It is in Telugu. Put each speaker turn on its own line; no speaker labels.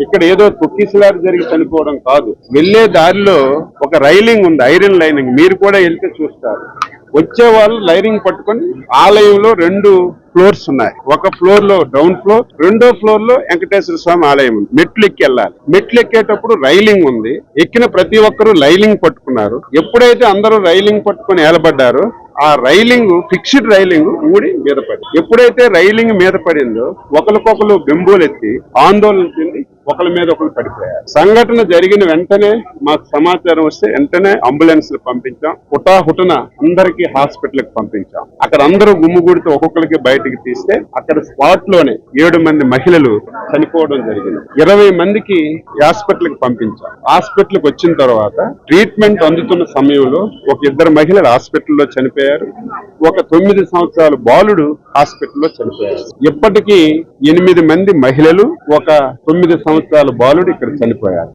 ఇక్కడ ఏదో తొక్కిసలాట జరిగి చనిపోవడం కాదు. వెళ్లే దారిలో ఒక రైలింగ్ ఉంది, ఐరన్ లైనింగ్. మీరు కూడా వెళ్తే చూస్తారు. వచ్చే వాళ్ళు లైనింగ్ పట్టుకొని ఆలయంలో 2 ఫ్లోర్స్ ఉన్నాయి. ఒక ఫ్లోర్ లో డౌన్ ఫ్లోర్, రెండో ఫ్లోర్ లో వెంకటేశ్వర స్వామి ఆలయం ఉంది. మెట్లు ఎక్కి వెళ్ళాలి. మెట్లు ఎక్కేటప్పుడు రైలింగ్ ఉంది. ఎక్కిన ప్రతి ఒక్కరూ లైలింగ్ పట్టుకున్నారు. ఎప్పుడైతే అందరూ రైలింగ్ పట్టుకుని ఏలబడ్డారో ఆ రైలింగ్, ఫిక్స్డ్ రైలింగ్ ఊడి మీద పడి, ఎప్పుడైతే రైలింగ్ మీద పడిందో ఒకరికొకరు బెంబోలెత్తి ఆందోళన చెంది ఒకరి మీద ఒకరు పడిపోయారు. సంఘటన జరిగిన వెంటనే మాకు సమాచారం వస్తే వెంటనే అంబులెన్స్ పంపించాం. హుటాహుటన అందరికీ హాస్పిటల్ కి పంపించాం. అక్కడ అందరూ గుమ్ముగూడితో ఒక్కొక్కరికి బయటికి తీస్తే అక్కడ స్పాట్ లోనే 7 మంది మహిళలు చనిపోవడం జరిగింది. 20 మందికి హాస్పిటల్ కి పంపించాం. హాస్పిటల్ కి వచ్చిన తర్వాత ట్రీట్మెంట్ అందుతున్న సమయంలో ఒక 2 మహిళలు హాస్పిటల్లో చనిపోయారు. ఒక 9 సంవత్సరాల బాలుడు హాస్పిటల్లో చనిపోయారు. ఇప్పటికీ 8 మంది మహిళలు, ఒక 9 సంవత్సరాల బాలుడు ఇక్కడ చనిపోయారు.